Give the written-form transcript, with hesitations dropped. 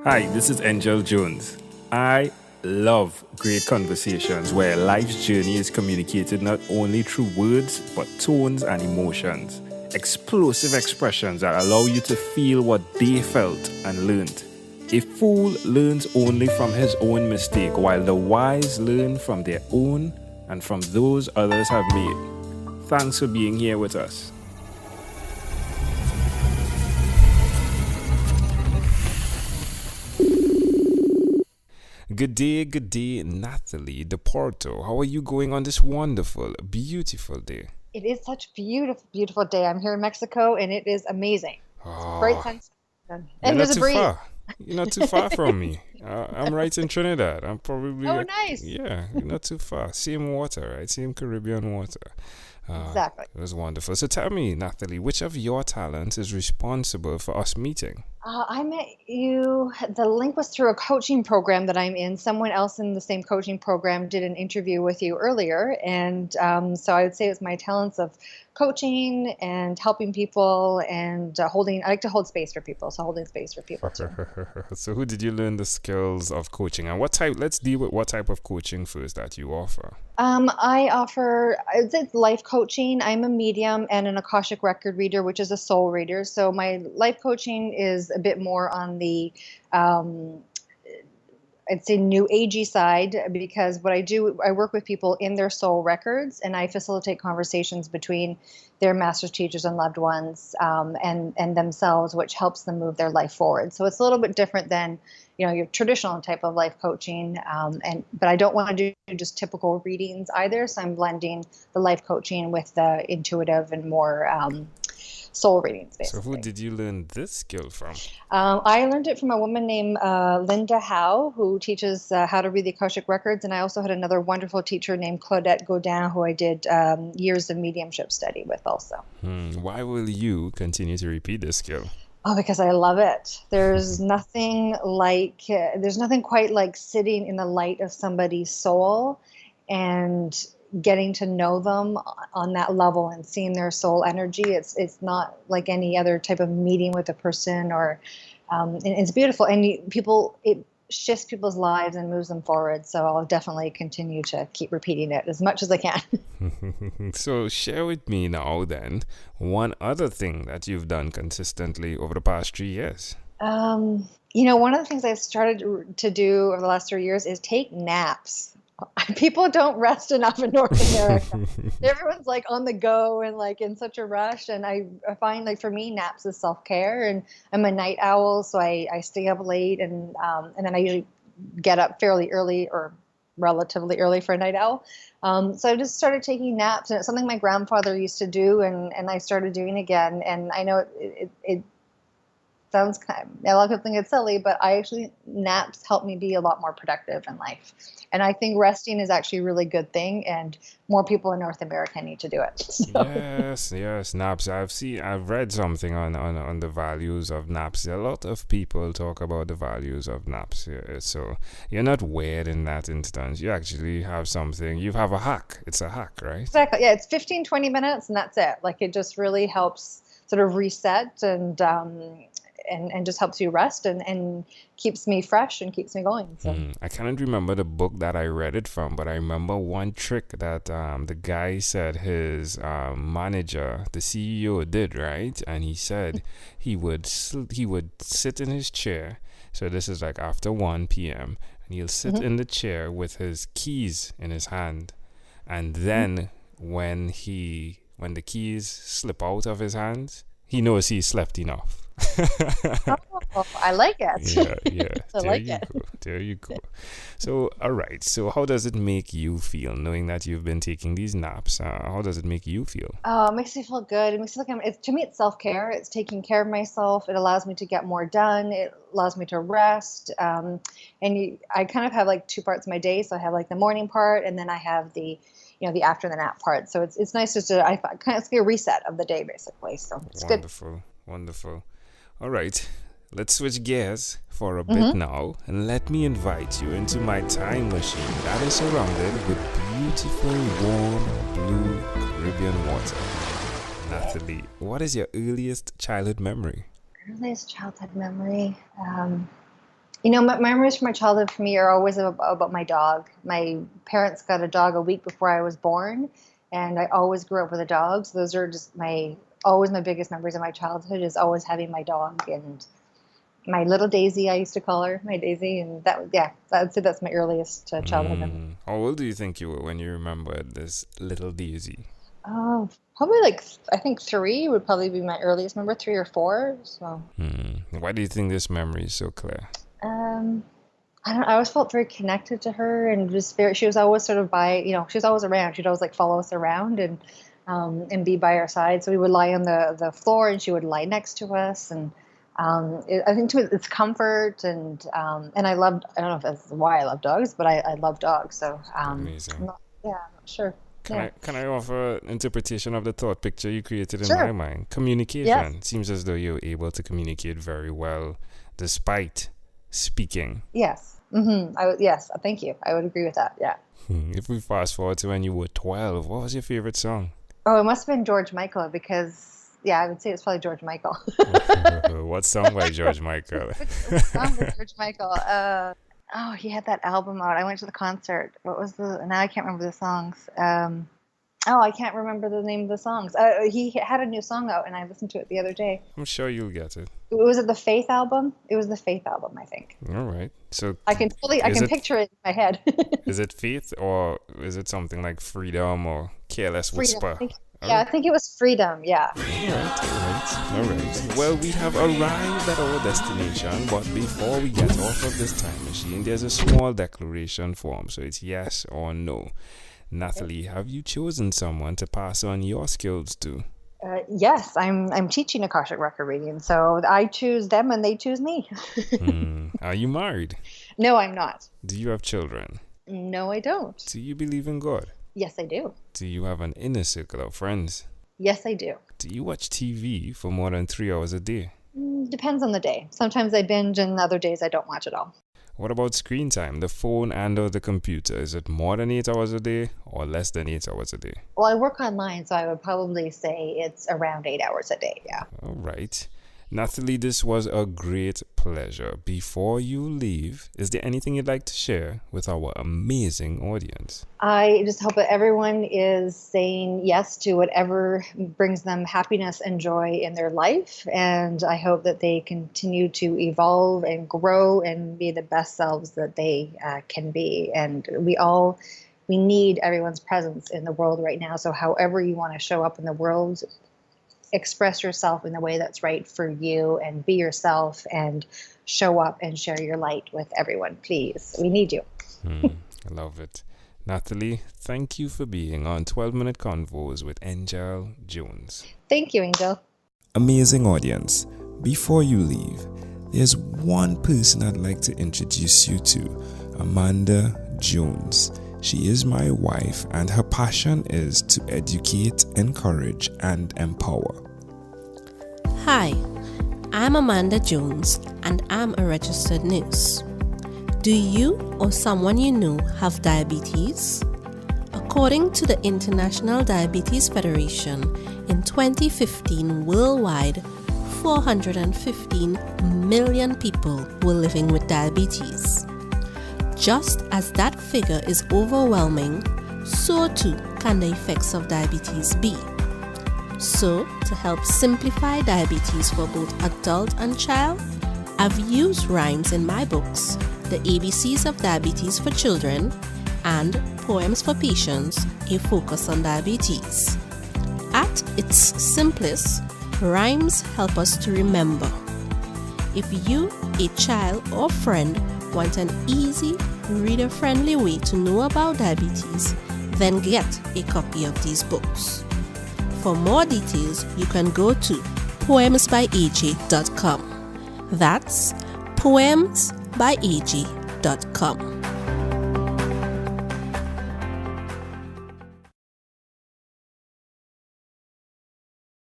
Hi, this is Angel Jones. I love great conversations where life's journey is communicated not only through words, but tones and emotions. Explosive expressions that allow you to feel what they felt and learned. A fool learns only from his own mistake, while the wise learn from their own and from those others have made. Thanks for being here with us. Good day, Nathalie, Duporteau. How are you going on this wonderful, beautiful day? It is such a beautiful, beautiful day. I'm here in Mexico, and it is amazing. It's bright sunshine, and there's a breeze. You're not too far from me. I'm right in Trinidad. I'm probably... Oh, nice. Yeah, you're not too far. Same water, right? Same Caribbean water. Exactly. It was wonderful. So tell me, Nathalie, which of your talents is responsible for us meeting? I met you. The link was through a coaching program that I'm in. Someone else in the same coaching program did an interview with you earlier. And so I would say it's my talents of coaching and helping people and I like to hold space for people. So holding space for people too. So who did you learn the skills of coaching? And let's deal with what type of coaching first that you offer. I offer life coaching. I'm a medium and an Akashic record reader, which is a soul reader. So my life coaching is a bit more on the, I'd say new agey side, because what I do, I work with people in their soul records and I facilitate conversations between their masters, teachers, and loved ones and themselves, which helps them move their life forward. So it's a little bit different than your traditional type of life coaching, but I don't want to do just typical readings either. So I'm blending the life coaching with the intuitive and more soul readings, basically. So who did you learn this skill from? I learned it from a woman named Linda Howe, who teaches how to read the Akashic Records. And I also had another wonderful teacher named Claudette Godin, who I did years of mediumship study with also. Why will you continue to repeat this skill? Oh, because I love it. There's nothing quite like sitting in the light of somebody's soul and getting to know them on that level and seeing their soul energy. It's not like any other type of meeting with a person, or and it's beautiful. And it shifts people's lives and moves them forward. So I'll definitely continue to keep repeating it as much as I can. So share with me now then one other thing that you've done consistently over the past 3 years. One of the things I've started to do over the last 3 years is take naps. People don't rest enough in North America. Everyone's like on the go and like in such a rush. And I find like for me, naps is self-care, and I'm a night owl. So I stay up late and then I usually get up fairly early or relatively early for a night owl. So I just started taking naps, and it's something my grandfather used to do. And I started doing again. And I know it sounds a lot of people think it's silly, but naps help me be a lot more productive in life. And I think resting is actually a really good thing, and more people in North America need to do it. So. Yes, naps. I've read something on the values of naps. A lot of people talk about the values of naps. So you're not weird in that instance. You actually have something. You have a hack. It's a hack, right? Exactly. Yeah, it's 15, 20 minutes, and that's it. Like it just really helps sort of reset and just helps you rest and keeps me fresh and keeps me going. So. I cannot remember the book that I read it from, but I remember one trick that the guy said his manager, the CEO, did, right? And he said he would sit in his chair. So this is like after 1 p.m. and he'll sit in the chair with his keys in his hand. And then when the keys slip out of his hands, he knows he's slept enough. Oh, I like it. Yeah. There you go. So, all right. So, how does it make you feel knowing that you've been taking these naps? How does it make you feel? Oh, it makes me feel good. It makes me feel like to me, it's self-care. It's taking care of myself. It allows me to get more done. It allows me to rest. I kind of have like two parts of my day. So I have like the morning part, and then I have the after the nap part. So it's nice just to, it's like a reset of the day, basically. So it's Wonderful. All right, let's switch gears for a bit now, and let me invite you into my time machine that is surrounded with beautiful, warm, blue Caribbean water. Nathalie, what is your earliest childhood memory? Earliest childhood memory? My memories from my childhood for me are always about my dog. My parents got a dog a week before I was born, and I always grew up with a dog. So those are just always my biggest memories of my childhood, is always having my dog and my little Daisy. I used to call her my Daisy, and I'd say that's my earliest childhood memory. How old do you think you were when you remembered this little Daisy? Oh, probably I think 3 would probably be my earliest memory, 3 or 4. So. Why do you think this memory is so clear? I don't. I always felt very connected to her, and just she was always sort of she was always around. She'd always follow us around and be by our side. So we would lie on the floor, and she would lie next to us. And I think it's comfort, and I loved. I don't know if that's why I love dogs, but I love dogs. So Amazing. I'm not sure. Can I offer an interpretation of the thought picture you created in Sure. my mind? Communication. Yes. Seems as though you're able to communicate very well despite speaking. Yes. Yes. Thank you. I would agree with that. Yeah. If we fast forward to when you were 12, what was your favorite song? Oh, it must have been George Michael, because I would say it's probably George Michael. What song by George Michael? Which song was George Michael? He had that album out. I went to the concert. What was now I can't remember the songs. I can't remember the name of the songs. He had a new song out, and I listened to it the other day. I'm sure you'll get it. Was it the Faith album? It was the Faith album, I think. All right. So I can picture it in my head. is it Faith, or is it something like Freedom or Careless Freedom. Whisper? I think it was Freedom. Yeah. All right. Well, we have arrived at our destination, but before we get off of this time machine, there's a small declaration form. So it's yes or no. Nathalie, have you chosen someone to pass on your skills to? Yes, I'm teaching Akashic record reading, so I choose them and they choose me. Are you married? No, I'm not. Do you have children? No, I don't. Do you believe in God? Yes, I do. Do you have an inner circle of friends? Yes, I do. Do you watch TV for more than 3 hours a day? Depends on the day. Sometimes I binge, and other days I don't watch at all. What about screen time, the phone and or the computer? Is it more than 8 hours a day or less than 8 hours a day? Well, I work online, so I would probably say it's around 8 hours a day, yeah. All right. Nathalie, this was a great pleasure. Before you leave, is there anything you'd like to share with our amazing audience? I just hope that everyone is saying yes to whatever brings them happiness and joy in their life. And I hope that they continue to evolve and grow and be the best selves that they can be. And we need everyone's presence in the world right now. So however you want to show up in the world, express yourself in the way that's right for you, and be yourself and show up and share your light with everyone, please. We need you. I love it. Nathalie, thank you for being on 12-Minute Convos with Angel Jones. Thank you, Angel. Amazing audience. Before you leave, there's one person I'd like to introduce you to, Amanda Jones. She is my wife, and her passion is to educate, encourage, and empower. Hi, I'm Amanda Jones, and I'm a registered nurse. Do you or someone you know have diabetes? According to the International Diabetes Federation, in 2015 worldwide, 415 million people were living with diabetes. Just as that figure is overwhelming, so too can the effects of diabetes be. So, to help simplify diabetes for both adult and child, I've used rhymes in my books, The ABCs of Diabetes for Children and Poems for Patients, A Focus on Diabetes. At its simplest, rhymes help us to remember. If you, a child or friend, want an easy, reader-friendly way to know about diabetes, then get a copy of these books. For more details, you can go to poemsbyaj.com. That's poemsbyaj.com.